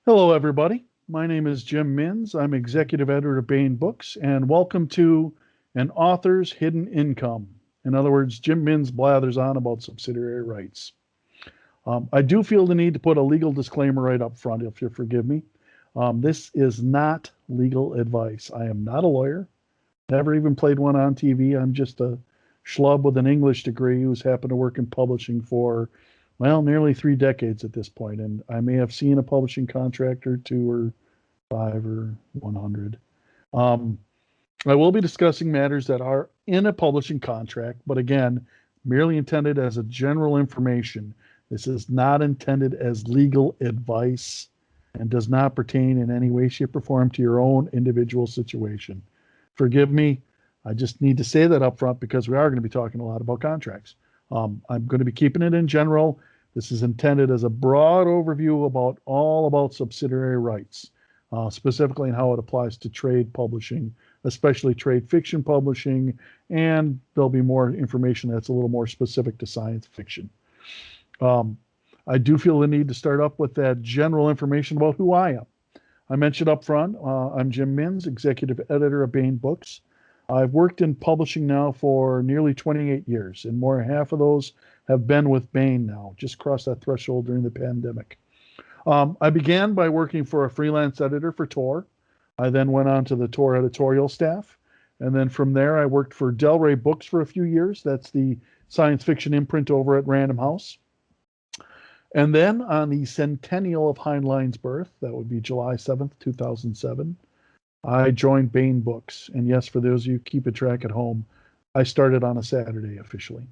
Hello, everybody. My name is Jim Minz. I'm executive editor of Baen Books, and welcome to An Author's Hidden Income. In other words, Jim Minz blathers on about subsidiary rights. I do feel the need to put a legal disclaimer right up front, if you'll forgive me. This is not legal advice. I am not a lawyer, never even played one on TV. I'm just a schlub with an English degree who's happened to work in publishing for nearly 3 decades at this point, and I may have seen a publishing contract or two or five or 100. Um, I will be discussing matters that are in a publishing contract, but again, merely intended as a general information. This is not intended as legal advice and does not pertain in any way, shape, or form to your own individual situation. Forgive me. I just need to say that up front because we are going to be talking a lot about contracts. I'm going to be keeping it in general. This is intended as a broad overview about subsidiary rights, specifically in how it applies to trade publishing, especially trade fiction publishing, and there'll be more information that's a little more specific to science fiction. I do feel the need to start up with that general information about who I am. I mentioned up front, I'm Jim Minz, executive editor of Baen Books. I've worked in publishing now for nearly 28 years, and more than half of those have been with Baen now, just crossed that threshold during the pandemic. I began by working for a freelance editor for Tor. I then went on to the Tor editorial staff, and then from there I worked for Del Rey Books for a few years. That's the science fiction imprint over at Random House. And then on the centennial of Heinlein's birth, that would be July 7th, 2007, I joined Baen Books. And yes, for those of you keeping track at home, I started on a Saturday officially.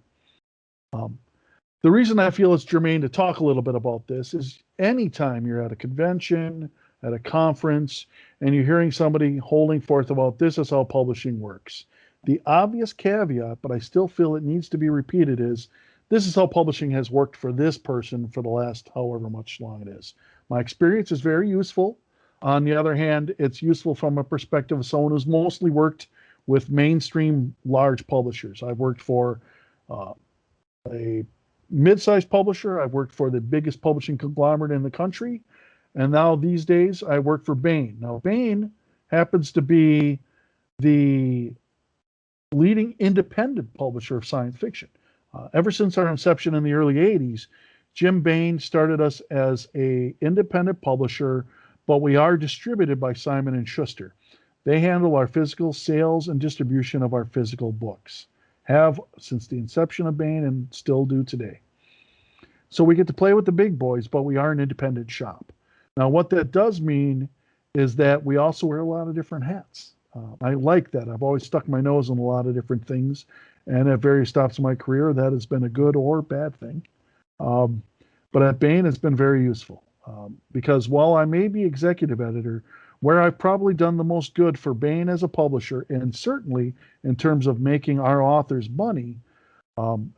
The reason I feel it's germane to talk a little bit about this is anytime you're at a convention, at a conference, and you're hearing somebody holding forth about this is how publishing works. The obvious caveat, but I still feel it needs to be repeated, is this is how publishing has worked for this person for the last however much long it is. My experience is very useful. On the other hand, it's useful from a perspective of someone who's mostly worked with mainstream large publishers. I've worked for a mid-sized publisher. I've worked for the biggest publishing conglomerate in the country. And now these days I work for Baen. Now Baen happens to be the leading independent publisher of science fiction. Ever since our inception in the early 80s, Jim Baen started us as an independent publisher, but we are distributed by Simon & Schuster. They handle our physical sales and distribution of our physical books. Have since the inception of Baen and still do today. So we get to play with the big boys, but we are an independent shop. Now, what that does mean is that we also wear a lot of different hats. I like that. I've always stuck my nose in a lot of different things, and at various stops in my career, that has been a good or bad thing. But at Baen, it's been very useful because while I may be executive editor, where I've probably done the most good for Baen as a publisher, and certainly in terms of making our authors money,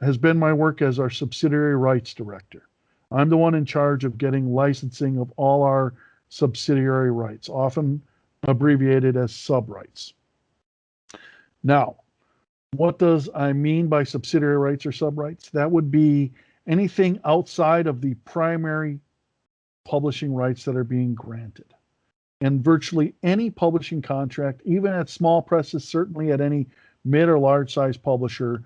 has been my work as our Subsidiary Rights Director. I'm the one in charge of getting licensing of all our subsidiary rights, often abbreviated as sub-rights. Now, what does I mean by subsidiary rights or sub-rights? That would be anything outside of the primary publishing rights that are being granted. And virtually any publishing contract, even at small presses, certainly at any mid or large size publisher,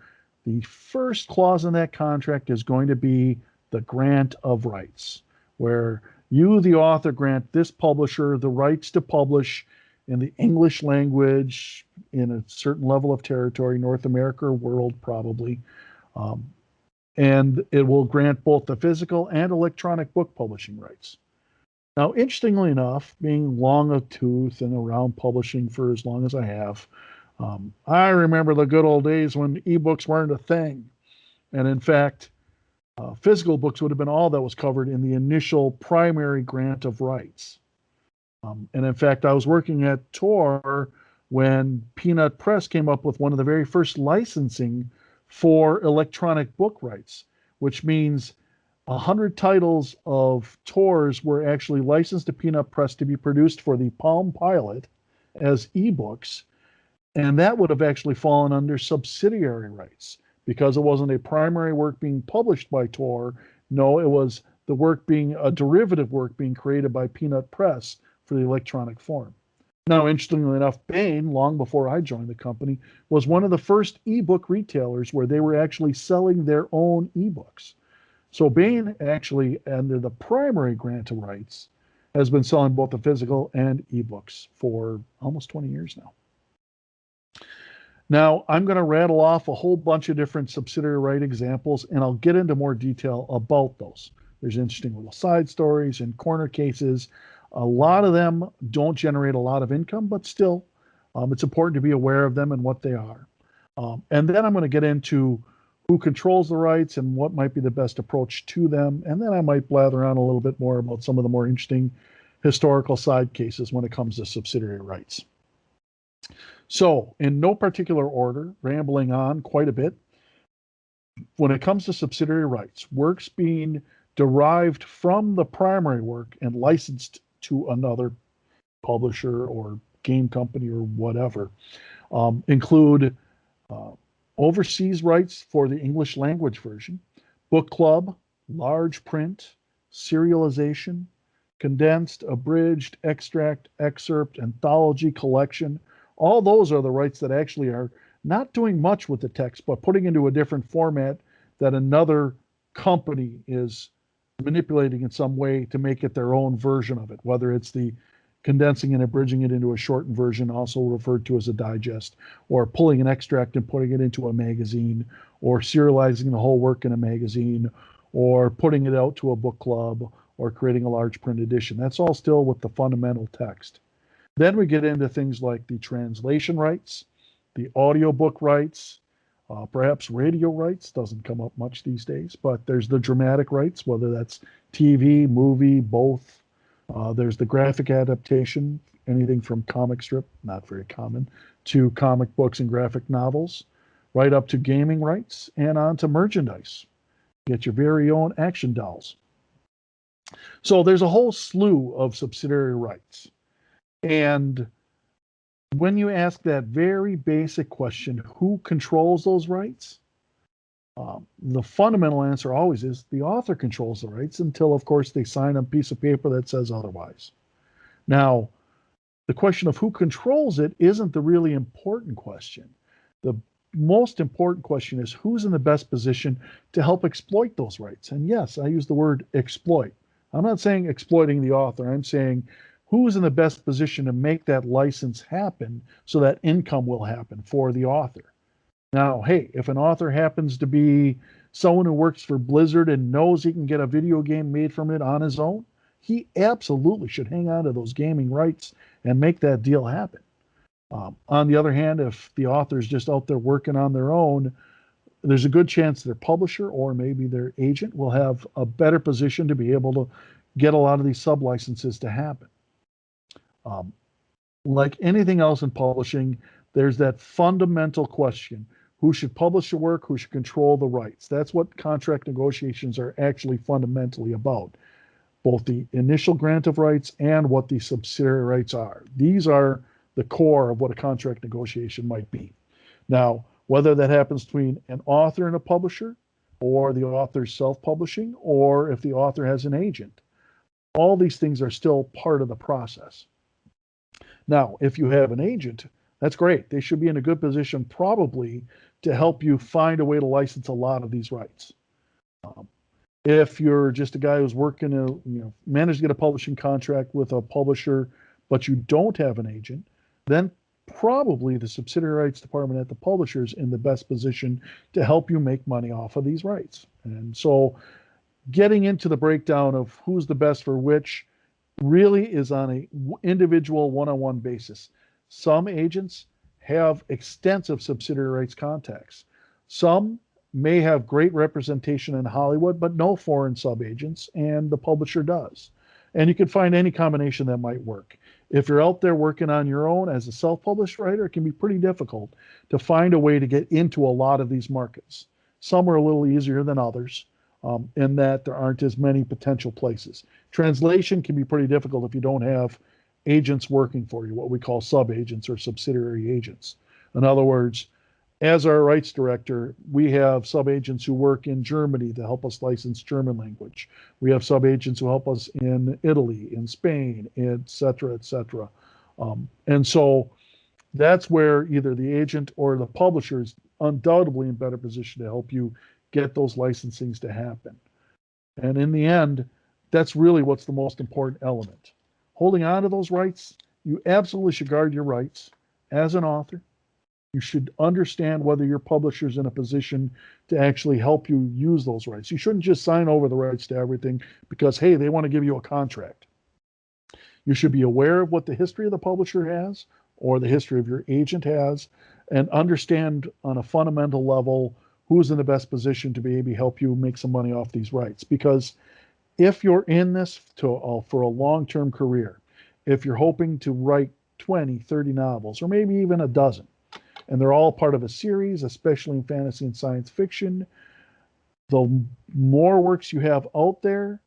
the first clause in that contract is going to be the grant of rights, where you, the author, grant this publisher the rights to publish in the English language in a certain level of territory, North America or world probably. And it will grant both the physical and electronic book publishing rights. Now, interestingly enough, being long of tooth and around publishing for as long as I have, I remember the good old days when ebooks weren't a thing. And in fact, physical books would have been all that was covered in the initial primary grant of rights. And in fact, I was working at Tor when Peanut Press came up with one of the very first licensing for electronic book rights, which means 100 titles of Tor's were actually licensed to Peanut Press to be produced for the Palm Pilot as ebooks. And that would have actually fallen under subsidiary rights because it wasn't a primary work being published by Tor. No, it was the work being a derivative work being created by Peanut Press for the electronic form. Now, interestingly enough, Baen, long before I joined the company, was one of the first ebook retailers where they were actually selling their own ebooks. So Baen actually, under the primary grant of rights, has been selling both the physical and ebooks for almost 20 years now. Now, I'm going to rattle off a whole bunch of different subsidiary right examples, and I'll get into more detail about those. There's interesting little side stories and corner cases. A lot of them don't generate a lot of income, but still, it's important to be aware of them and what they are. And then I'm going to get into who controls the rights and what might be the best approach to them. And then I might blather on a little bit more about some of the more interesting historical side cases when it comes to subsidiary rights. So, in no particular order, rambling on quite a bit, when it comes to subsidiary rights, works being derived from the primary work and licensed to another publisher or game company or whatever, include overseas rights for the English language version, book club, large print, serialization, condensed, abridged, extract, excerpt, anthology, collection. All those are the rights that actually are not doing much with the text, but putting into a different format that another company is manipulating in some way to make it their own version of it, whether it's the condensing and abridging it into a shortened version, also referred to as a digest, or pulling an extract and putting it into a magazine, or serializing the whole work in a magazine, or putting it out to a book club, or creating a large print edition. That's all still with the fundamental text. Then we get into things like the translation rights, the audiobook rights, perhaps radio rights, doesn't come up much these days, but there's the dramatic rights, whether that's TV, movie, both. There's the graphic adaptation, anything from comic strip, not very common, to comic books and graphic novels, right up to gaming rights and on to merchandise. Get your very own action dolls. So there's a whole slew of subsidiary rights. And when you ask that very basic question, who controls those rights? The fundamental answer always is the author controls the rights until, of course, they sign a piece of paper that says otherwise. Now, the question of who controls it isn't the really important question. The most important question is who's in the best position to help exploit those rights. And yes, I use the word exploit. I'm not saying exploiting the author. I'm saying who's in the best position to make that license happen so that income will happen for the author. Now, hey, if an author happens to be someone who works for Blizzard and knows he can get a video game made from it on his own, he absolutely should hang on to those gaming rights and make that deal happen. On the other hand, if the author is just out there working on their own, there's a good chance their publisher or maybe their agent will have a better position to be able to get a lot of these sub-licenses to happen. Like anything else in publishing, there's that fundamental question. Who should publish the work? Who should control the rights? That's what contract negotiations are actually fundamentally about, both the initial grant of rights and what the subsidiary rights are. These are the core of what a contract negotiation might be. Now, whether that happens between an author and a publisher, or the author's self-publishing, or if the author has an agent, all these things are still part of the process. Now, if you have an agent, that's great. They should be in a good position probably to help you find a way to license a lot of these rights. If you're just a guy who's working managed to get a publishing contract with a publisher, but you don't have an agent, then probably the subsidiary rights department at the publisher is in the best position to help you make money off of these rights. And so getting into the breakdown of who's the best for which really is on a individual one-on-one basis. Some agents have extensive subsidiary rights contacts. Some may have great representation in Hollywood, but no foreign sub-agents, and the publisher does. And you can find any combination that might work. If you're out there working on your own as a self-published writer, it can be pretty difficult to find a way to get into a lot of these markets. Some are a little easier than others, in that there aren't as many potential places. Translation can be pretty difficult if you don't have agents working for you, what we call sub-agents or subsidiary agents. In other words, As our rights director, we have subagents who work in Germany to help us license German language. We have subagents who help us in Italy, in Spain, et cetera, et cetera. And so that's where either the agent or the publisher is undoubtedly in better position to help you get those licensings to happen. And in the end, that's really what's the most important element. Holding on to those rights, you absolutely should guard your rights as an author. You should understand whether your publisher is in a position to actually help you use those rights. You shouldn't just sign over the rights to everything because, hey, they want to give you a contract. You should be aware of what the history of the publisher has or the history of your agent has, and understand on a fundamental level who's in the best position to be able to help you make some money off these rights. Because if you're in this for a long-term career, if you're hoping to write 20, 30 novels, or maybe even a dozen, and they're all part of a series, especially in fantasy and science fiction, the more works you have out there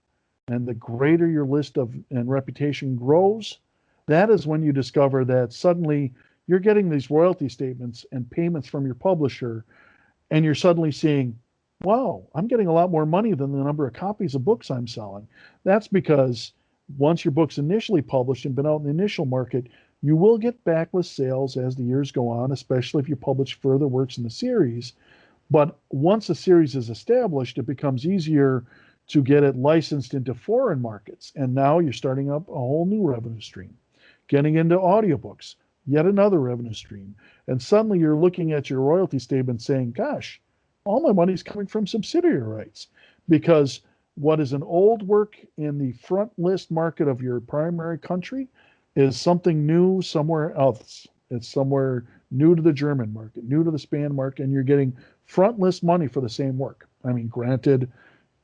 and the greater your list of and reputation grows, that is when you discover that suddenly you're getting these royalty statements and payments from your publisher, and you're suddenly seeing, wow, I'm getting a lot more money than the number of copies of books I'm selling. That's because once your book's initially published and been out in the initial market, you will get backlist sales as the years go on, especially if you publish further works in the series. But once a series is established, it becomes easier to get it licensed into foreign markets. And now you're starting up a whole new revenue stream. Getting into audiobooks, yet another revenue stream. And suddenly you're looking at your royalty statement saying, gosh, all my money's coming from subsidiary rights. Because what is an old work in the front list market of your primary country is something new somewhere else. It's somewhere new to the German market, new to the Spain market, and you're getting front list money for the same work. I mean, granted,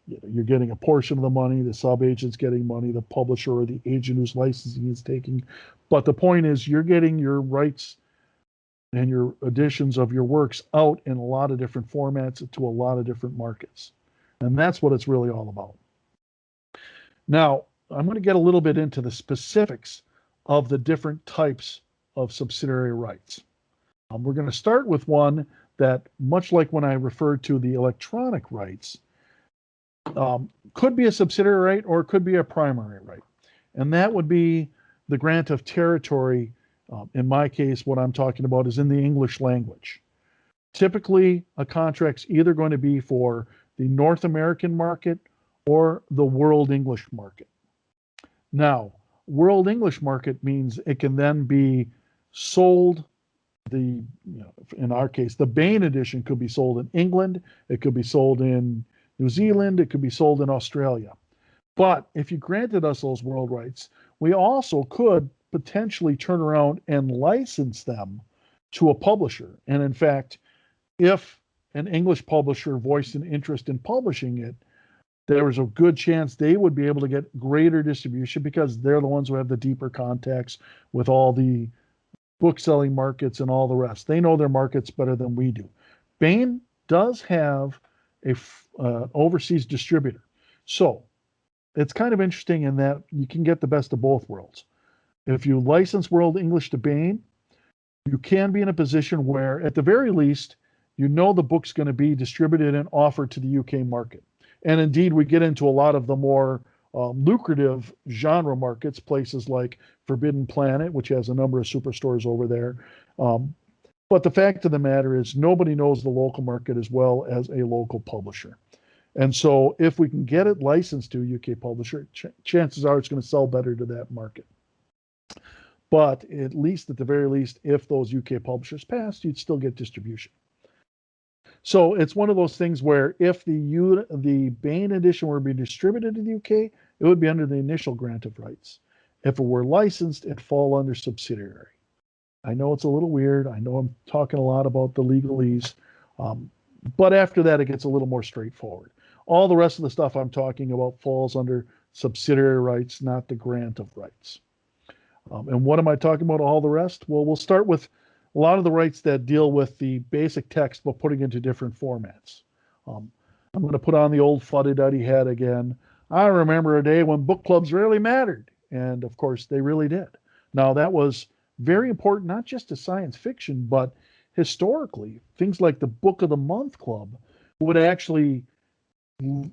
you're getting a portion of the money, the sub-agent's getting money, the publisher or the agent who's licensing is taking. But the point is you're getting your rights and your editions of your works out in a lot of different formats to a lot of different markets. And that's what it's really all about. Now, I'm going to get a little bit into the specifics of the different types of subsidiary rights. We're going to start with one that, much like when I referred to the electronic rights, could be a subsidiary right or it could be a primary right. And that would be the grant of territory. In my case, what I'm talking about is in the English language. Typically, a contract's either going to be for the North American market or the world English market. Now, world English market means it can then be sold. In our case, the Baen edition could be sold in England. It could be sold in New Zealand. It could be sold in Australia. But if you granted us those world rights, we also could potentially turn around and license them to a publisher. And in fact, if an English publisher voiced an interest in publishing it, there was a good chance they would be able to get greater distribution because they're the ones who have the deeper contacts with all the book selling markets and all the rest. They know their markets better than we do. Baen does have a overseas distributor. So it's kind of interesting in that you can get the best of both worlds. If you license World English to Baen, you can be in a position where, at the very least, you know the book's going to be distributed and offered to the UK market. And indeed, we get into a lot of the more lucrative genre markets, places like Forbidden Planet, which has a number of superstores over there. But the fact of the matter is nobody knows the local market as well as a local publisher. And so if we can get it licensed to a UK publisher, chances are it's going to sell better to that market. But at least, at the very least, if those UK publishers passed, you'd still get distribution. So it's one of those things where if the Baen edition were being distributed in the UK, it would be under the initial grant of rights. If it were licensed, it'd fall under subsidiary. I know it's a little weird. I know I'm talking a lot about the legalese. But after that, it gets a little more straightforward. All the rest of the stuff I'm talking about falls under subsidiary rights, not the grant of rights. And what am I talking about, all the rest? Well, we'll start with a lot of the rights that deal with the basic text, but putting it into different formats. I'm going to put on the old fuddy-duddy head again. I remember a day when book clubs really mattered. And of course, they really did. Now, that was very important, not just to science fiction, but historically, things like the Book of the Month Club would actually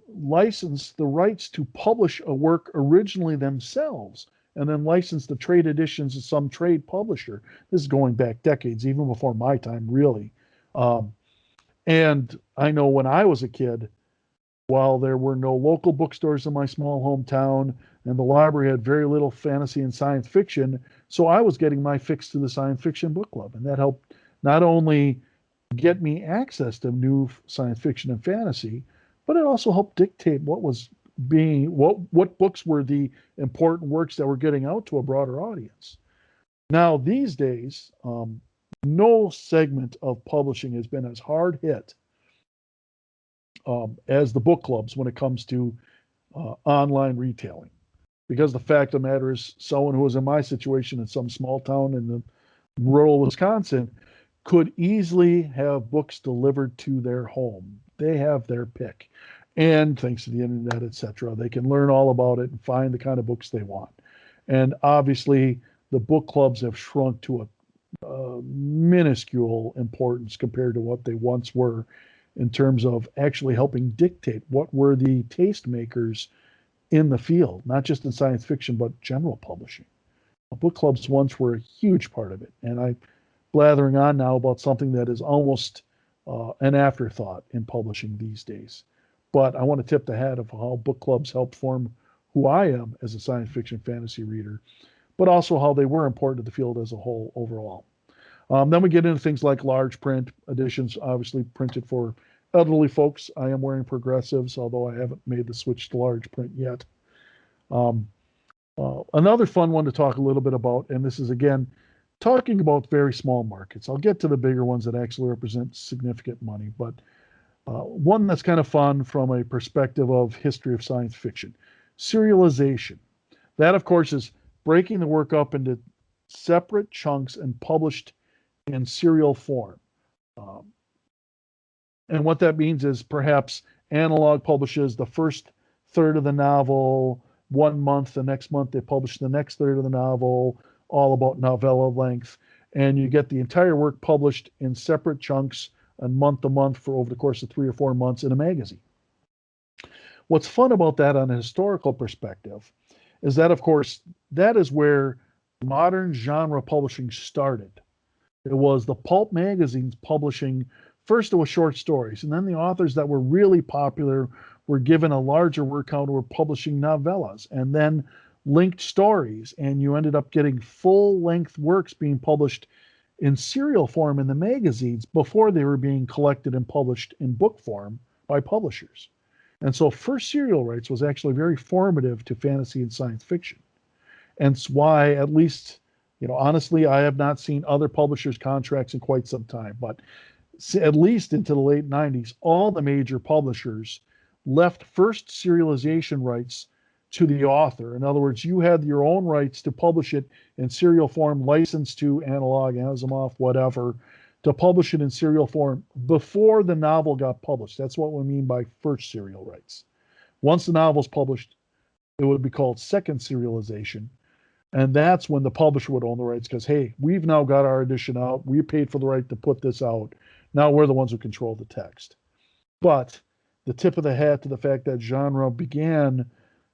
license the rights to publish a work originally themselves and then license the trade editions to some trade publisher. This is going back decades, even before my time, really. And I know when I was a kid, while there were no local bookstores in my small hometown and the library had very little fantasy and science fiction, so I was getting my fix to the science fiction book club. And that helped not only get me access to new science fiction and fantasy, but it also helped dictate what books were the important works that were getting out to a broader audience. Now, these days, no segment of publishing has been as hard hit as the book clubs when it comes to online retailing. Because the fact of the matter is, someone who was in my situation in some small town in the rural Wisconsin could easily have books delivered to their home. They have their pick. And thanks to the internet, etc., they can learn all about it and find the kind of books they want. And obviously, the book clubs have shrunk to a minuscule importance compared to what they once were in terms of actually helping dictate what were the tastemakers in the field, not just in science fiction, but general publishing. Book clubs once were a huge part of it. And I'm blathering on now about something that is almost an afterthought in publishing these days. But I want to tip the hat of how book clubs help form who I am as a science fiction fantasy reader, but also how they were important to the field as a whole overall. Then we get into things like large print editions, obviously printed for elderly folks. I am wearing progressives, although I haven't made the switch to large print yet. Another fun one to talk a little bit about, and this is again talking about very small markets. I'll get to the bigger ones that actually represent significant money, but one that's kind of fun from a perspective of history of science fiction. Serialization. That, of course, is breaking the work up into separate chunks and published in serial form. And what that means is perhaps Analog publishes the first third of the novel 1 month, the next month they publish the next third of the novel, all about novella length, and you get the entire work published in separate chunks and month to month for over the course of 3 or 4 months in a magazine. What's fun about that on a historical perspective is that, of course, that is where modern genre publishing started. It was the pulp magazines publishing. First, it was short stories, and then the authors that were really popular were given a larger work count, were publishing novellas, and then linked stories, and you ended up getting full-length works being published in serial form in the magazines before they were being collected and published in book form by publishers. And so first serial rights was actually very formative to fantasy and science fiction. And it's why, at least, honestly, I have not seen other publishers' contracts in quite some time, but at least into the late 90s, all the major publishers left first serialization rights to the author. In other words, you had your own rights to publish it in serial form, licensed to Analog, Asimov, whatever, to publish it in serial form before the novel got published. That's what we mean by first serial rights. Once the novel's published, it would be called second serialization. And that's when the publisher would own the rights because, hey, we've now got our edition out. We paid for the right to put this out. Now we're the ones who control the text. But the tip of the hat to the fact that genre began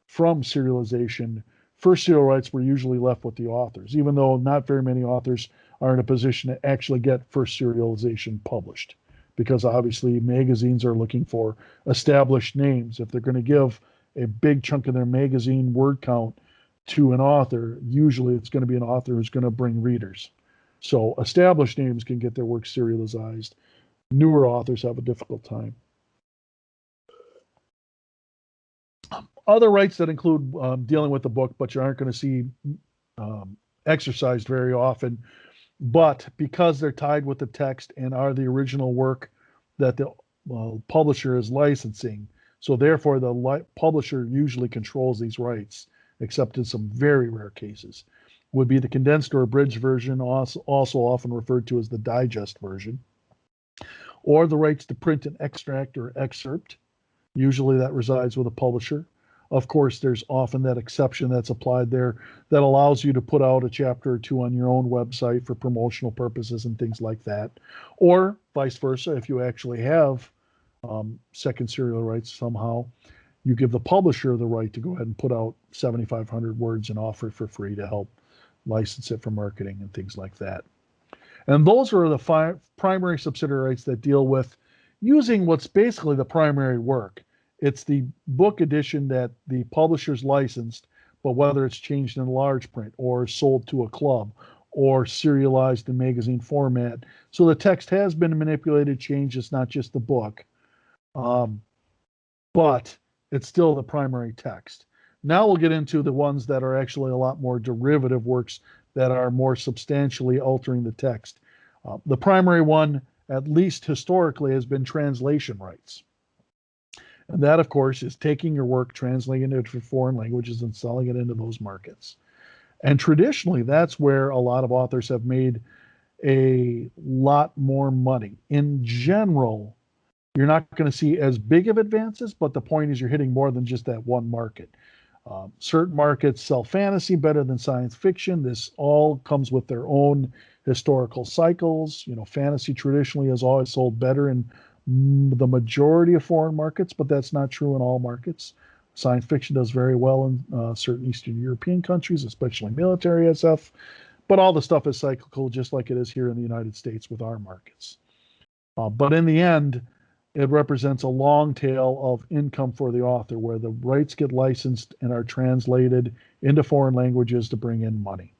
from serialization, first serial rights were usually left with the authors, even though not very many authors are in a position to actually get first serialization published, because obviously magazines are looking for established names. If they're going to give a big chunk of their magazine word count to an author, usually it's going to be an author who's going to bring readers. So established names can get their work serialized. Newer authors have a difficult time. Other rights that include dealing with the book, but you aren't going to see exercised very often. But because they're tied with the text and are the original work that the publisher is licensing, so therefore the publisher usually controls these rights, except in some very rare cases, would be the condensed or abridged version, also often referred to as the digest version, or the rights to print an extract or excerpt. Usually that resides with a publisher. Of course, there's often that exception that's applied there that allows you to put out a chapter or two on your own website for promotional purposes and things like that. Or vice versa, if you actually have second serial rights somehow, you give the publisher the right to go ahead and put out 7,500 words and offer it for free to help license it for marketing and things like that. And those are the five primary subsidiary rights that deal with using what's basically the primary work. It's the book edition that the publisher's licensed, but whether it's changed in large print or sold to a club or serialized in magazine format. So the text has been manipulated, changed. It's not just the book, but it's still the primary text. Now we'll get into the ones that are actually a lot more derivative works that are more substantially altering the text. The primary one, at least historically, has been translation rights. And that, of course, is taking your work, translating it to foreign languages, and selling it into those markets. And traditionally, that's where a lot of authors have made a lot more money. In general, you're not going to see as big of advances, but the point is you're hitting more than just that one market. Certain markets sell fantasy better than science fiction. This all comes with their own historical cycles. You know, fantasy traditionally has always sold better in the majority of foreign markets, but that's not true in all markets. Science fiction does very well in certain Eastern European countries, especially military SF, but all the stuff is cyclical, just like it is here in the United States with our markets. But in the end, it represents a long tail of income for the author where the rights get licensed and are translated into foreign languages to bring in money.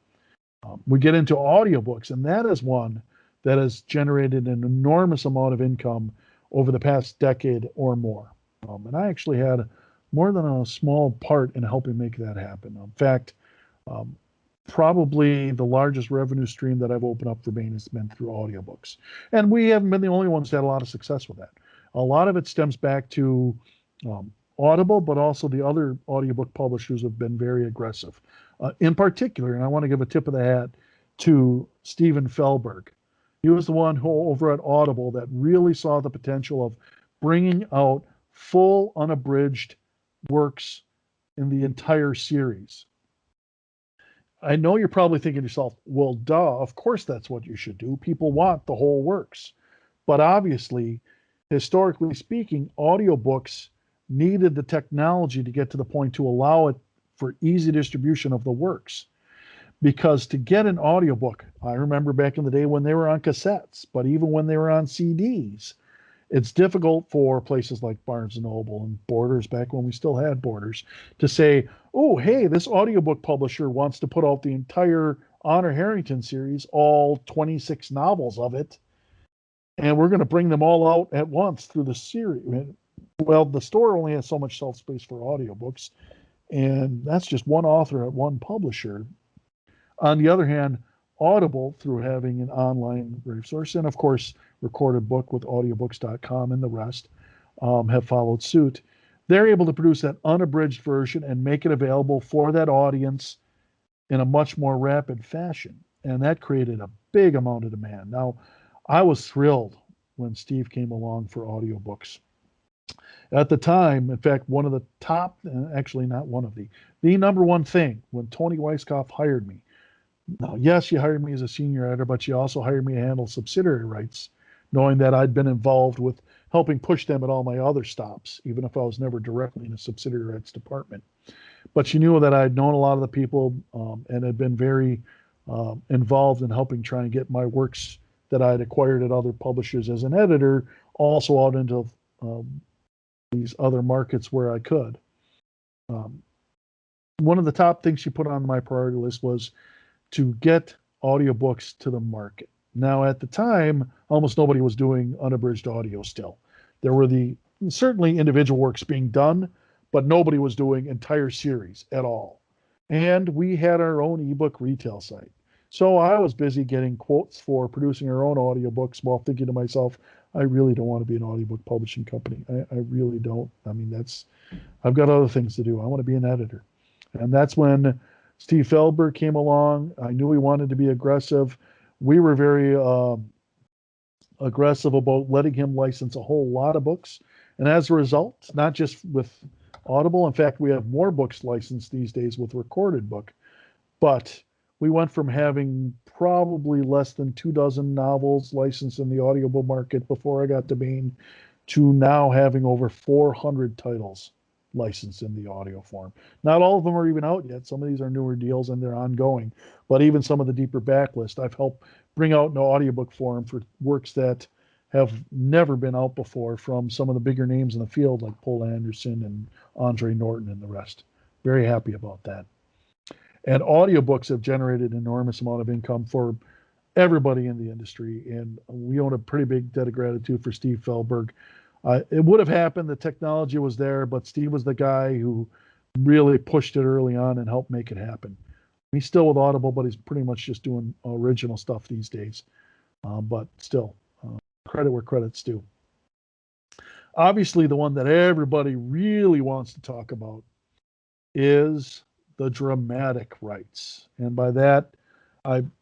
We get into audiobooks, and that is one that has generated an enormous amount of income over the past decade or more. And I actually had more than a small part in helping make that happen. In fact, probably the largest revenue stream that I've opened up for Baen has been through audiobooks. And we haven't been the only ones that had a lot of success with that. A lot of it stems back to Audible, but also the other audiobook publishers have been very aggressive. In particular, and I want to give a tip of the hat to Stephen Felberg. He was the one who, over at Audible, that really saw the potential of bringing out full, unabridged works in the entire series. I know you're probably thinking to yourself, well, duh, of course that's what you should do. People want the whole works. But obviously, historically speaking, audiobooks needed the technology to get to the point to allow it for easy distribution of the works. Because to get an audiobook, I remember back in the day when they were on cassettes, but even when they were on CDs, it's difficult for places like Barnes & Noble and Borders, back when we still had Borders, to say, oh, hey, this audiobook publisher wants to put out the entire Honor Harrington series, all 26 novels of it, and we're going to bring them all out at once through the series. Well, the store only has so much shelf space for audiobooks, and that's just one author at one publisher. On the other hand, Audible, through having an online resource, and of course, Recorded Book with audiobooks.com and the rest have followed suit. They're able to produce that unabridged version and make it available for that audience in a much more rapid fashion. And that created a big amount of demand. Now, I was thrilled when Steve came along for audiobooks. At the time, in fact, one of the top, actually not one of the number one thing when Tony Weisskopf hired me. Now, yes, she hired me as a senior editor, but she also hired me to handle subsidiary rights, knowing that I'd been involved with helping push them at all my other stops, even if I was never directly in a subsidiary rights department. But she knew that I'd known a lot of the people and had been very involved in helping try and get my works that I'd acquired at other publishers as an editor also out into these other markets where I could. One of the top things she put on my priority list was to get audiobooks to the market. Now, at the time, almost nobody was doing unabridged audio still. There were certainly individual works being done, but nobody was doing entire series at all. And we had our own ebook retail site. So I was busy getting quotes for producing our own audiobooks while thinking to myself, I really don't want to be an audiobook publishing company. I really don't. I mean, I've got other things to do. I want to be an editor. And that's when Steve Felberg came along. I knew he wanted to be aggressive. We were very aggressive about letting him license a whole lot of books. And as a result, not just with Audible. In fact, we have more books licensed these days with recorded book, but we went from having probably less than 2 dozen novels licensed in the audiobook market before I got to Baen to now having over 400 titles licensed in the audio form. Not all of them are even out yet. Some of these are newer deals and they're ongoing, but even some of the deeper backlist, I've helped bring out an audiobook form for works that have never been out before from some of the bigger names in the field like Paul Anderson and Andre Norton and the rest. Very happy about that. And audiobooks have generated an enormous amount of income for everybody in the industry. And we own a pretty big debt of gratitude for Steve Felberg. It would have happened, the technology was there, but Steve was the guy who really pushed it early on and helped make it happen. He's still with Audible, but he's pretty much just doing original stuff these days. But still, credit where credit's due. Obviously, the one that everybody really wants to talk about is the dramatic rights. And by that,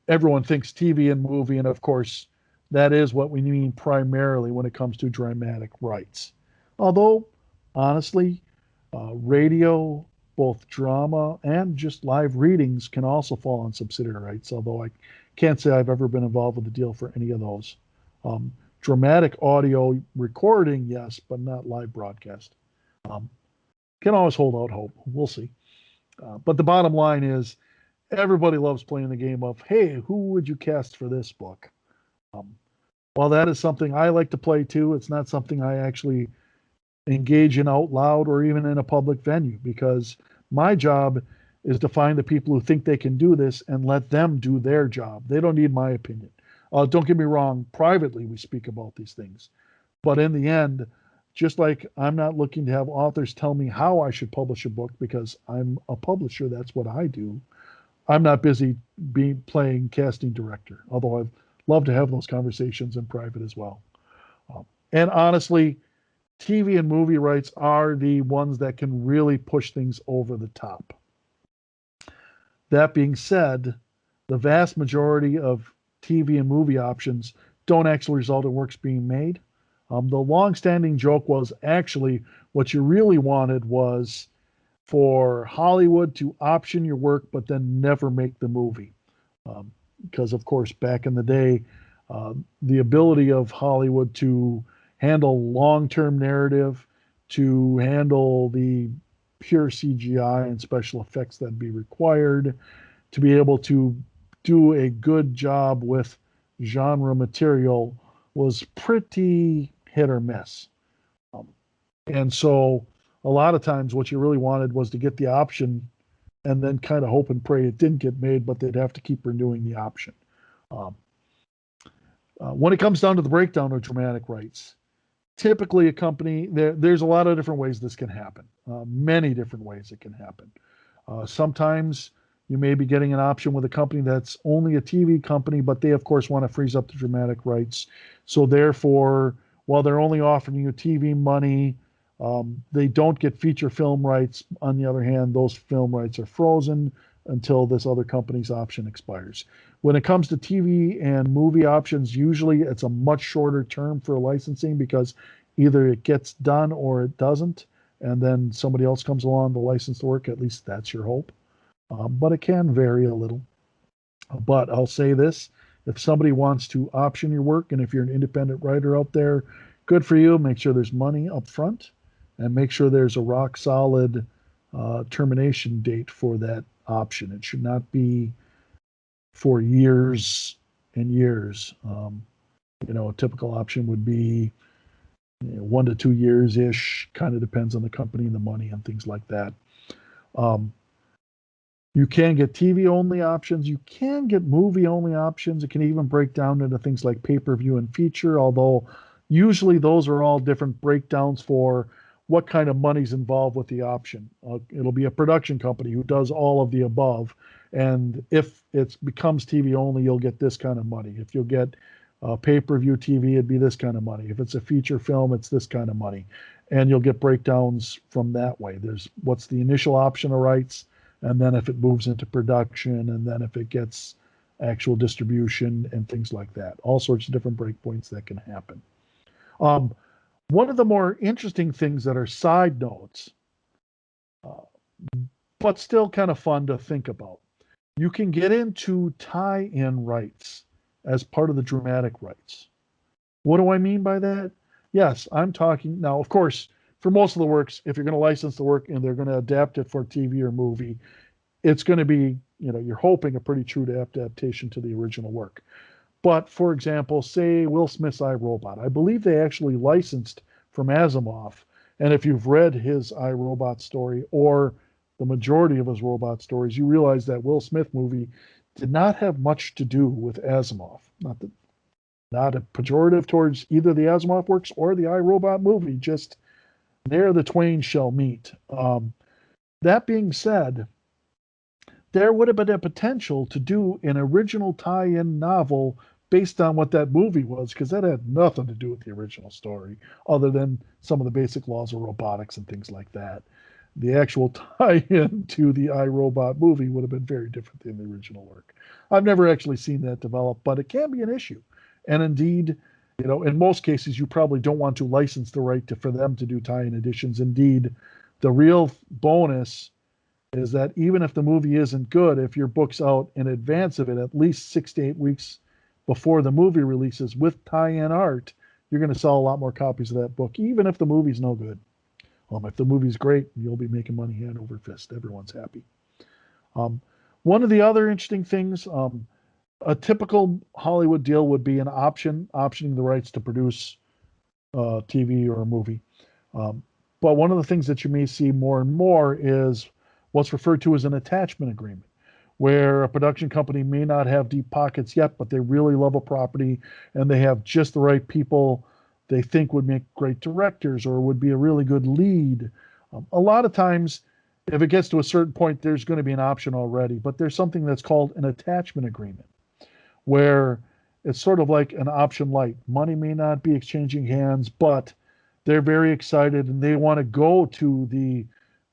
everyone thinks TV and movie, and of course, that is what we mean primarily when it comes to dramatic rights. Although, honestly, radio, both drama and just live readings can also fall on subsidiary rights, although I can't say I've ever been involved with a deal for any of those. Dramatic audio recording, yes, but not live broadcast. Can always hold out hope. We'll see. But the bottom line is everybody loves playing the game of, hey, who would you cast for this book? While that is something I like to play too, it's not something I actually engage in out loud or even in a public venue, because my job is to find the people who think they can do this and let them do their job. They don't need my opinion. Don't get me wrong, privately we speak about these things. But in the end, just like I'm not looking to have authors tell me how I should publish a book because I'm a publisher, that's what I do. I'm not busy playing casting director, although I've loved to have those conversations in private as well. And honestly, TV and movie rights are the ones that can really push things over the top. That being said, the vast majority of TV and movie options don't actually result in works being made. The long-standing joke was actually what you really wanted was for Hollywood to option your work but then never make the movie. Because, of course, back in the day, the ability of Hollywood to handle long-term narrative, to handle the pure CGI and special effects that'd be required, to be able to do a good job with genre material was pretty hit or miss. And so a lot of times what you really wanted was to get the option and then kind of hope and pray it didn't get made, but they'd have to keep renewing the option. When it comes down to the breakdown of dramatic rights, typically a company, there's a lot of different ways this can happen, many different ways it can happen. Sometimes you may be getting an option with a company that's only a TV company, but they, of course, want to freeze up the dramatic rights. So therefore, while they're only offering you TV money, they don't get feature film rights. On the other hand, those film rights are frozen until this other company's option expires. When it comes to TV and movie options, usually it's a much shorter term for licensing because either it gets done or it doesn't, and then somebody else comes along to license the work. At least that's your hope. But it can vary a little. But I'll say this, if somebody wants to option your work, and if you're an independent writer out there, good for you. Make sure there's money up front and make sure there's a rock solid termination date for that option. It should not be for years and years. A typical option would be 1 to 2 years-ish, kind of depends on the company and the money and things like that. You can get TV-only options. You can get movie-only options. It can even break down into things like pay-per-view and feature, although usually those are all different breakdowns for what kind of money's involved with the option. It'll be a production company who does all of the above, and if it becomes TV-only, you'll get this kind of money. If you'll get pay-per-view TV, it'd be this kind of money. If it's a feature film, it's this kind of money. And you'll get breakdowns from that way. There's what's the initial option of rights, and then if it moves into production, and then if it gets actual distribution and things like that. All sorts of different breakpoints that can happen. One of the more interesting things that are side notes but still kind of fun to think about. You can get into tie-in rights as part of the dramatic rights. What do I mean by that? Yes, I'm talking now, of course, for most of the works, if you're going to license the work and they're going to adapt it for TV or movie, it's going to be, you're hoping a pretty true adaptation to the original work. But for example, say Will Smith's I, Robot. I believe they actually licensed from Asimov. And if you've read his I, Robot story or the majority of his robot stories, you realize that Will Smith movie did not have much to do with Asimov. Not a pejorative towards either the Asimov works or the I, Robot movie, just there the twain shall meet. That being said, there would have been a potential to do an original tie-in novel based on what that movie was, because that had nothing to do with the original story, other than some of the basic laws of robotics and things like that. The actual tie-in to the I, Robot movie would have been very different than the original work. I've never actually seen that develop, but it can be an issue. And indeed, in most cases, you probably don't want to license the right for them to do tie-in editions. Indeed, the real bonus is that even if the movie isn't good, if your book's out in advance of it, at least 6 to 8 weeks before the movie releases with tie-in art, you're going to sell a lot more copies of that book, even if the movie's no good. If the movie's great, you'll be making money hand over fist. Everyone's happy. One of the other interesting things, a typical Hollywood deal would be an optioning the rights to produce TV or a movie. But one of the things that you may see more and more is what's referred to as an attachment agreement, where a production company may not have deep pockets yet, but they really love a property and they have just the right people they think would make great directors or would be a really good lead. A lot of times, if it gets to a certain point, there's going to be an option already, but there's something that's called an attachment agreement, where it's sort of like an option light. Money may not be exchanging hands, but they're very excited and they want to go to the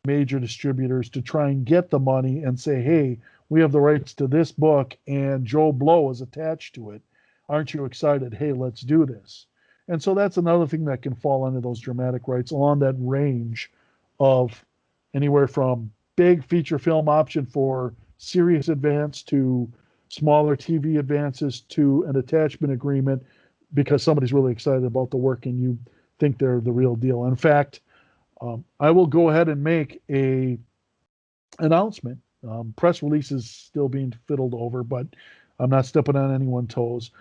major distributors to try and get the money and say, hey, we have the rights to this book and Joe Blow is attached to it. Aren't you excited? Hey, let's do this. And so that's another thing that can fall under those dramatic rights along that range of anywhere from big feature film option for serious advance to smaller TV advances to an attachment agreement because somebody's really excited about the work and you think they're the real deal. In fact, I will go ahead and make a announcement. Press release is still being fiddled over, but I'm not stepping on anyone's toes.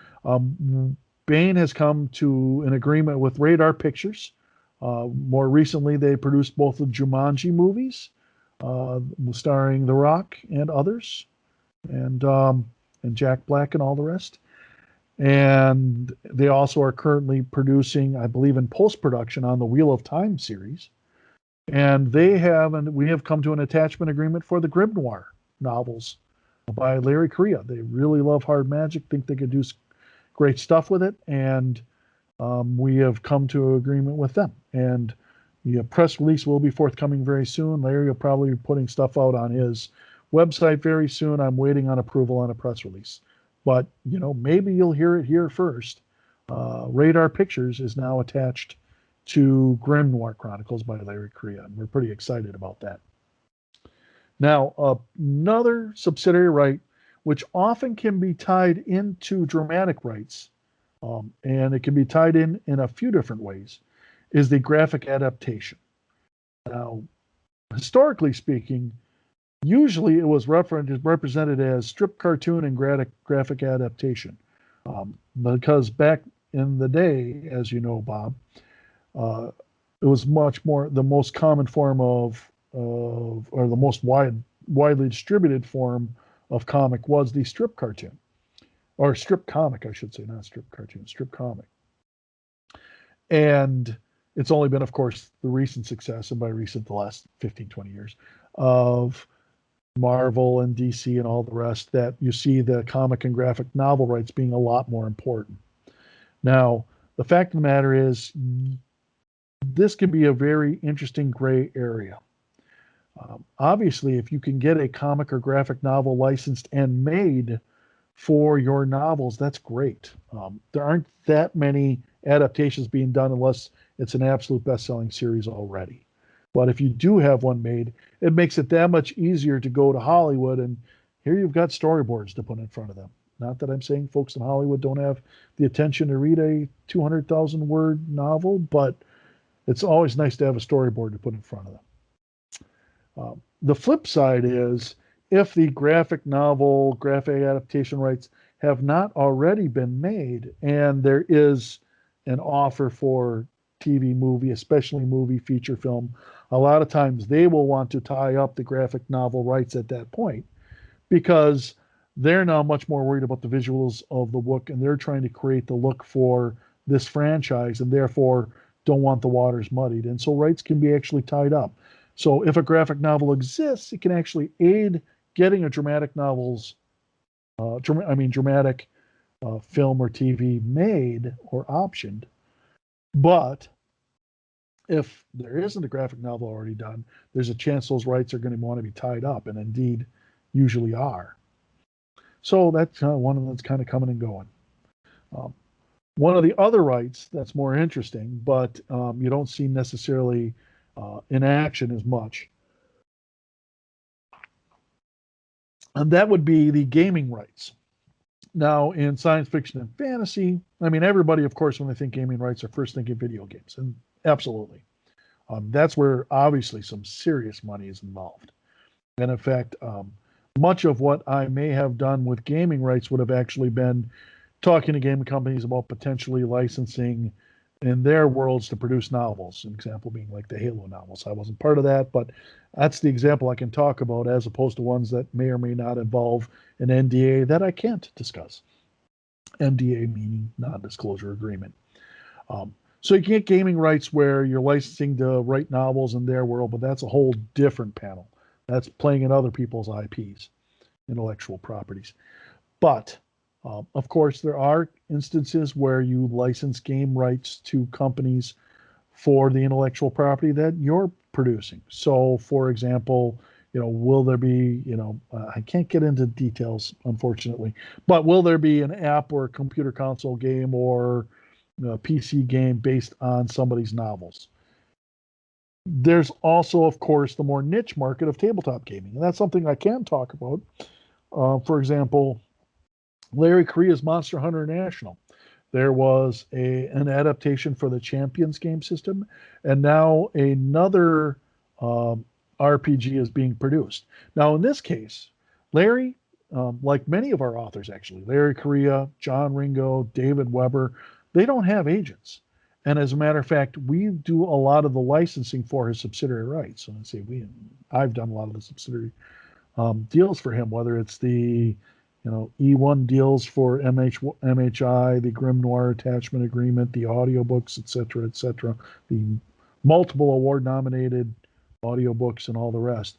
Baen has come to an agreement with Radar Pictures. More recently, they produced both the Jumanji movies, starring The Rock and others, and Jack Black and all the rest. And they also are currently producing, I believe, in post-production on the Wheel of Time series. And we have come to an attachment agreement for the Grim Noir novels by Larry Correia. They really love hard magic, think they could do great stuff with it, and we have come to an agreement with them. And the press release will be forthcoming very soon. Larry will probably be putting stuff out on his website very soon. I'm waiting on approval on a press release. But, maybe you'll hear it here first. Radar Pictures is now attached to Grim Noir Chronicles by Larry Correia, and we're pretty excited about that. Now, another subsidiary right, which often can be tied into dramatic rights, and it can be tied in a few different ways, is the graphic adaptation. Now, historically speaking, usually it was represented as strip cartoon and graphic adaptation, because back in the day, as you know, Bob, it was much more the most common form or the most widely distributed form of comic was the strip cartoon, or strip comic, I should say, not strip cartoon, strip comic. And it's only been, of course, the recent success, and by recent, the last 15, 20 years, of Marvel and DC and all the rest, that you see the comic and graphic novel rights being a lot more important. Now, the fact of the matter is, this can be a very interesting gray area. Obviously, if you can get a comic or graphic novel licensed and made for your novels, that's great. There aren't that many adaptations being done unless it's an absolute best-selling series already. But if you do have one made, it makes it that much easier to go to Hollywood, and here you've got storyboards to put in front of them. Not that I'm saying folks in Hollywood don't have the attention to read a 200,000 word novel, but it's always nice to have a storyboard to put in front of them. The flip side is if the graphic novel, graphic adaptation rights have not already been made and there is an offer for TV, movie, especially movie, feature film, a lot of times they will want to tie up the graphic novel rights at that point because they're now much more worried about the visuals of the book and they're trying to create the look for this franchise and therefore don't want the waters muddied. And so rights can be actually tied up. So if a graphic novel exists, it can actually aid getting a dramatic novels, dramatic film or TV made or optioned. But if there isn't a graphic novel already done, there's a chance those rights are going to want to be tied up, and indeed usually are. So that's one that's kind of coming and going. One of the other rights that's more interesting, but you don't see necessarily in action as much, and that would be the gaming rights. Now, in science fiction and fantasy, I mean, everybody, of course, when they think gaming rights, are first thinking video games, and absolutely. That's where obviously some serious money is involved. And in fact, much of what I may have done with gaming rights would have actually been talking to gaming companies about potentially licensing in their worlds to produce novels. An example being like the Halo novels. I wasn't part of that, but that's the example I can talk about as opposed to ones that may or may not involve an NDA that I can't discuss. NDA meaning non-disclosure agreement. So you can get gaming rights where you're licensing to write novels in their world, but that's a whole different panel. That's playing in other people's IPs, intellectual properties. But of course, there are instances where you license game rights to companies for the intellectual property that you're producing. So, for example, will there be, I can't get into details, unfortunately, but will there be an app or a computer console game or a PC game based on somebody's novels? There's also, of course, the more niche market of tabletop gaming, and that's something I can talk about. For example, Larry Correia's Monster Hunter National. There was an adaptation for the Champions game system, and now another RPG is being produced. Now, in this case, Larry, like many of our authors actually, Larry Correia, John Ringo, David Weber, they don't have agents. And as a matter of fact, we do a lot of the licensing for his subsidiary rights. So I've done a lot of the subsidiary deals for him, whether it's the E1 deals for MHI, the Grim Noir attachment agreement, the audiobooks, et cetera, the multiple award nominated audiobooks and all the rest.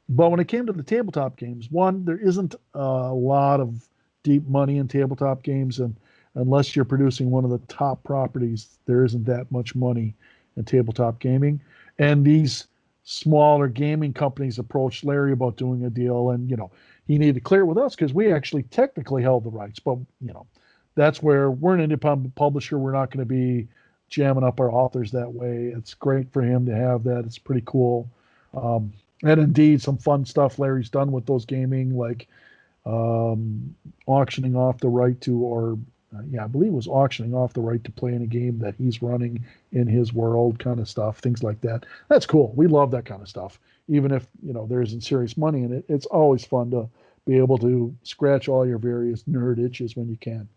But when it came to the tabletop games, one, there isn't a lot of deep money in tabletop games, and unless you're producing one of the top properties, there isn't that much money in tabletop gaming. And these smaller gaming companies approached Larry about doing a deal, and he needed to clear it with us because we actually technically held the rights. But that's where we're an independent publisher. We're not going to be jamming up our authors that way. It's great for him to have that. It's pretty cool. And indeed, some fun stuff Larry's done with those gaming, like auctioning off the right to, or I believe it was auctioning off the right to play in a game that he's running in his world, kind of stuff, things like that. That's cool. We love that kind of stuff. Even if, there isn't serious money in it, it's always fun to be able to scratch all your various nerd itches when you can.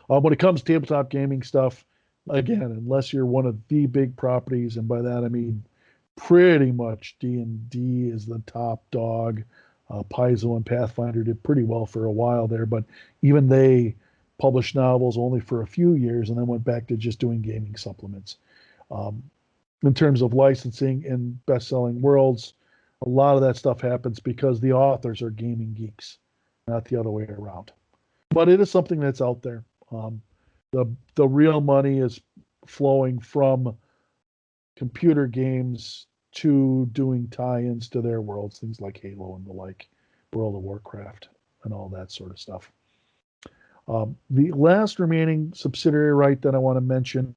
When it comes to tabletop gaming stuff, again, unless you're one of the big properties, and by that I mean pretty much D&D is the top dog. Paizo and Pathfinder did pretty well for a while there, but even they published novels only for a few years and then went back to just doing gaming supplements. In terms of licensing in best-selling worlds, a lot of that stuff happens because the authors are gaming geeks, not the other way around. But it is something that's out there. The real money is flowing from computer games to doing tie-ins to their worlds, things like Halo and the like, World of Warcraft, and all that sort of stuff. The last remaining subsidiary right that I want to mention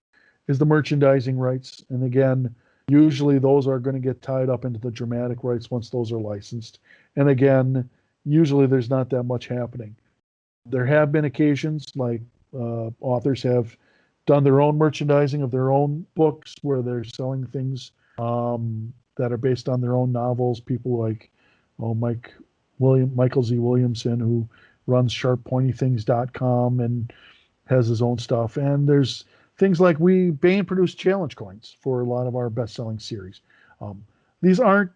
is the merchandising rights. And again, Usually those are going to get tied up into the dramatic rights once those are licensed. And again, usually there's not that much happening. There have been occasions like authors have done their own merchandising of their own books where they're selling things that are based on their own novels. People like Michael Z. Williamson, who runs sharppointythings.com and has his own stuff. And there's things like Baen produced challenge coins for a lot of our best-selling series. These aren't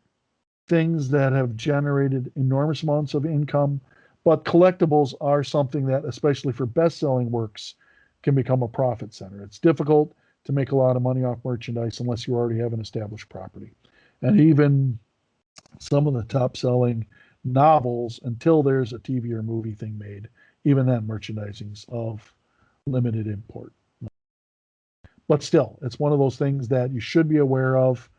things that have generated enormous amounts of income, but collectibles are something that, especially for best-selling works, can become a profit center. It's difficult to make a lot of money off merchandise unless you already have an established property. And even some of the top-selling novels, until there's a TV or movie thing made, even then merchandising's of limited import. But still, it's one of those things that you should be aware of,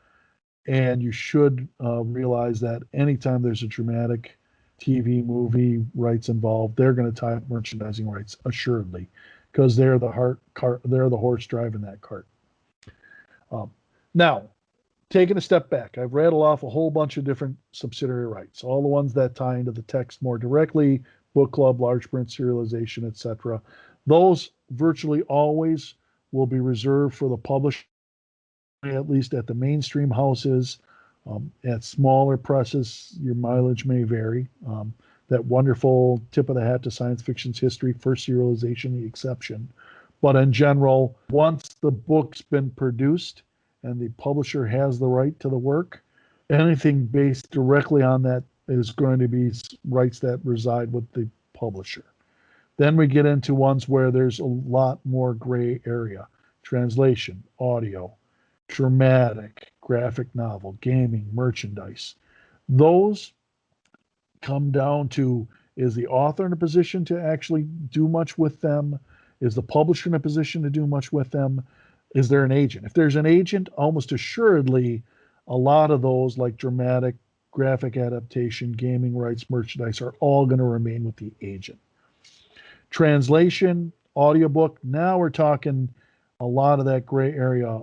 and you should realize that anytime there's a dramatic TV, movie rights involved, they're going to tie up merchandising rights assuredly, because they're the horse driving that cart. Now, taking a step back, I've rattled off a whole bunch of different subsidiary rights, all the ones that tie into the text more directly, book club, large print, serialization, etc. Those virtually always will be reserved for the publisher, at least at the mainstream houses. At smaller presses, your mileage may vary. That wonderful tip of the hat to science fiction's history, first serialization, the exception. But in general, once the book's been produced and the publisher has the right to the work, anything based directly on that is going to be rights that reside with the publisher. Then we get into ones where there's a lot more gray area: translation, audio, dramatic, graphic novel, gaming, merchandise. Those come down to, is the author in a position to actually do much with them? Is the publisher in a position to do much with them? Is there an agent? If there's an agent, almost assuredly, a lot of those, like dramatic, graphic adaptation, gaming rights, merchandise, are all going to remain with the agent. Translation, audiobook, now we're talking a lot of that gray area.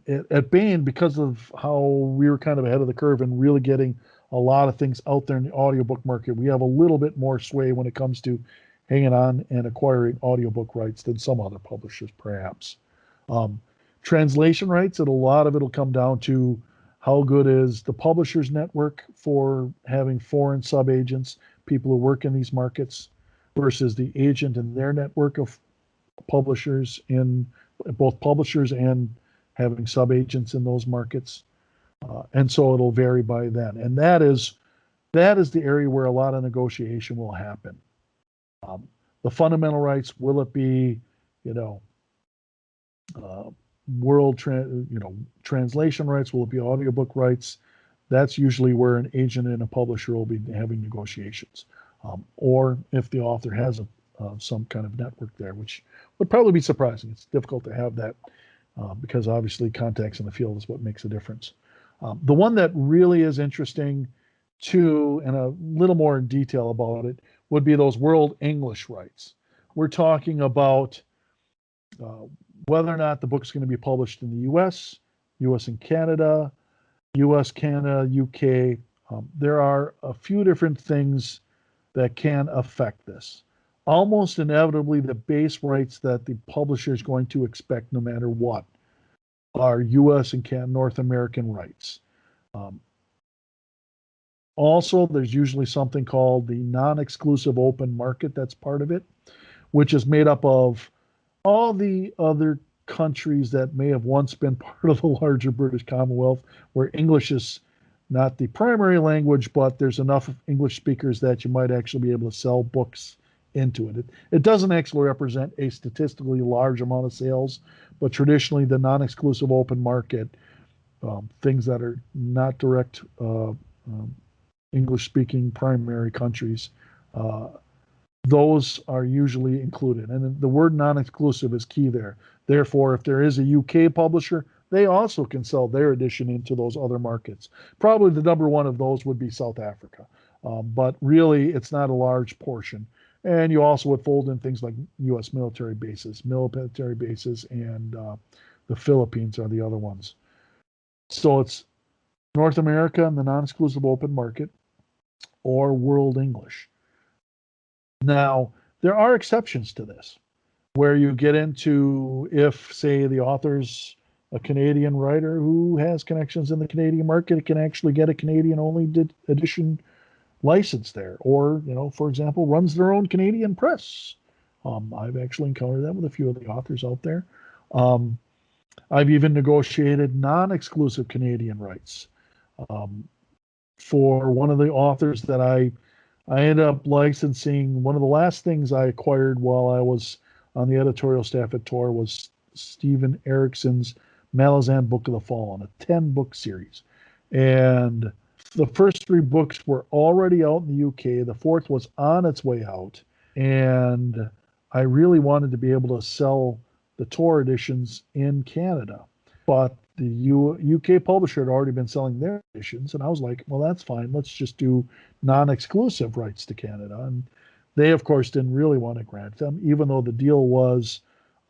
At Baen, because of how we were kind of ahead of the curve and really getting a lot of things out there in the audiobook market, we have a little bit more sway when it comes to hanging on and acquiring audiobook rights than some other publishers, perhaps. Translation rights, and a lot of it'll come down to how good is the publisher's network for having foreign sub-agents, people who work in these markets, versus the agent and their network of publishers, in both publishers and having sub-agents in those markets. And so it'll vary by then. And that is the area where a lot of negotiation will happen. The fundamental rights, will it be, translation rights? Will it be audiobook rights? That's usually where an agent and a publisher will be having negotiations. Or if the author has some kind of network there, which would probably be surprising. It's difficult to have that because obviously contacts in the field is what makes a difference. The one that really is interesting too, and a little more in detail about it, would be those world English rights. We're talking about whether or not the book's going to be published in the US and Canada, Canada, UK. There are a few different things that can affect this. Almost inevitably, the base rights that the publisher is going to expect no matter what are US and North American rights. Also, there's usually something called the non-exclusive open market that's part of it, which is made up of all the other countries that may have once been part of the larger British Commonwealth, where English is not the primary language, but there's enough English speakers that you might actually be able to sell books into it. It doesn't actually represent a statistically large amount of sales, but traditionally the non-exclusive open market, things that are not direct English-speaking primary countries, those are usually included. And the word non-exclusive is key there. Therefore, if there is a UK publisher, they also can sell their edition into those other markets. Probably the number one of those would be South Africa. But really, it's not a large portion. And you also would fold in things like U.S. military bases, and the Philippines are the other ones. So it's North America and the non-exclusive open market, or World English. Now, there are exceptions to this, where you get into if, say, the author's a Canadian writer who has connections in the Canadian market, it can actually get a Canadian-only edition license there, or, for example, runs their own Canadian press. I've actually encountered that with a few of the authors out there. I've even negotiated non-exclusive Canadian rights for one of the authors that I ended up licensing. One of the last things I acquired while I was on the editorial staff at Tor was Stephen Erickson's Malazan Book of the Fallen, a 10-book series. And the first 3 books were already out in the UK. The 4th was on its way out. And I really wanted to be able to sell the Tor editions in Canada. But the UK publisher had already been selling their editions. And I was like, well, that's fine. Let's just do non-exclusive rights to Canada. And they, of course, didn't really want to grant them, even though the deal was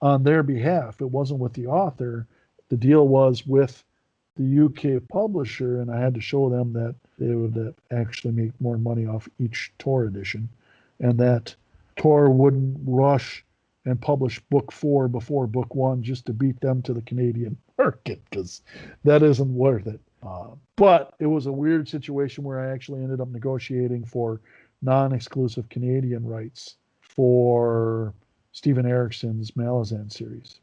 on their behalf. It wasn't with the author. The deal was with the UK publisher, and I had to show them that they would actually make more money off each Tor edition, and that Tor wouldn't rush and publish book 4 before book 1 just to beat them to the Canadian market, because that isn't worth it. But it was a weird situation where I actually ended up negotiating for non-exclusive Canadian rights for Stephen Erickson's Malazan series.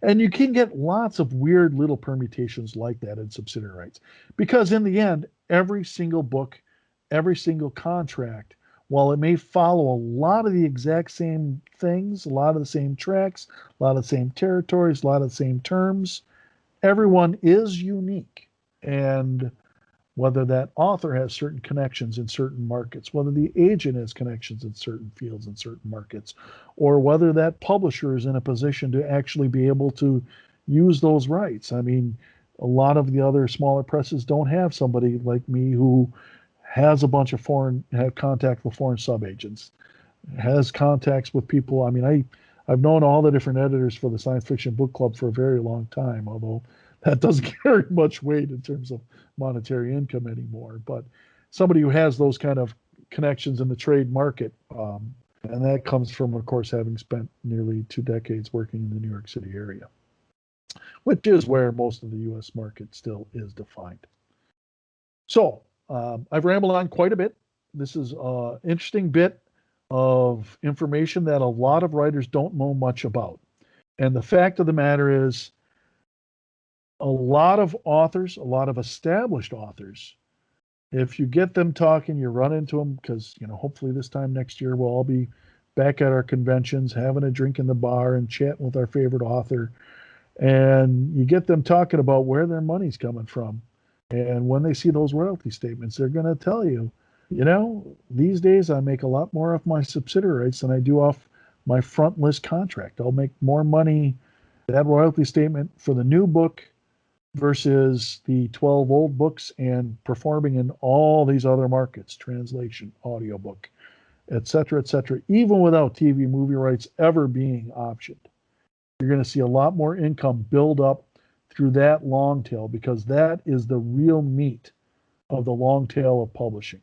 And you can get lots of weird little permutations like that in subsidiary rights, because in the end, every single book, every single contract, while it may follow a lot of the exact same things, a lot of the same tracks, a lot of the same territories, a lot of the same terms, everyone is unique. And whether that author has certain connections in certain markets, whether the agent has connections in certain fields in certain markets, or whether that publisher is in a position to actually be able to use those rights. I mean, a lot of the other smaller presses don't have somebody like me who has a bunch of have contact with foreign subagents, has contacts with people. I mean, I've known all the different editors for the Science Fiction Book Club for a very long time, although that doesn't carry much weight in terms of monetary income anymore. But somebody who has those kind of connections in the trade market, and that comes from, of course, having spent nearly 2 decades working in the New York City area, which is where most of the U.S. market still is defined. So I've rambled on quite a bit. This is an interesting bit of information that a lot of writers don't know much about. And the fact of the matter is, a lot of authors, a lot of established authors, if you get them talking, you run into them, because, hopefully this time next year we'll all be back at our conventions, having a drink in the bar and chatting with our favorite author. And you get them talking about where their money's coming from. And when they see those royalty statements, they're going to tell you, these days I make a lot more off my subsidiary rights than I do off my front list contract. I'll make more money, that royalty statement, for the new book versus the 12 old books, and performing in all these other markets, translation, audiobook, et cetera, even without TV movie rights ever being optioned. You're going to see a lot more income build up through that long tail, because that is the real meat of the long tail of publishing.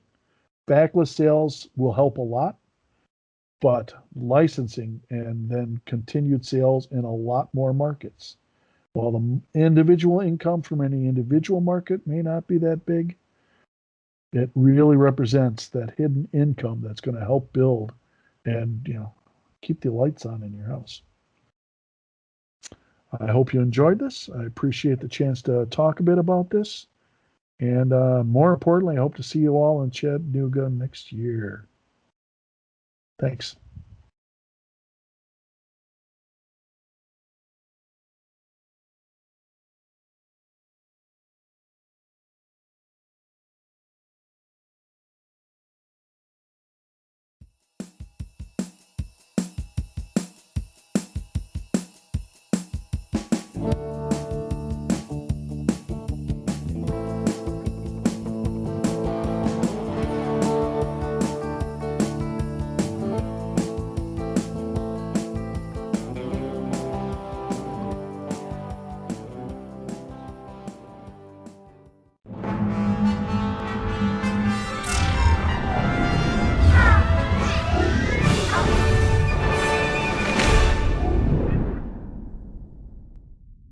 Backlist sales will help a lot, but licensing and then continued sales in a lot more markets. While the individual income from any individual market may not be that big, it really represents that hidden income that's going to help build and, keep the lights on in your house. I hope you enjoyed this. I appreciate the chance to talk a bit about this. And more importantly, I hope to see you all in Chattanooga next year. Thanks.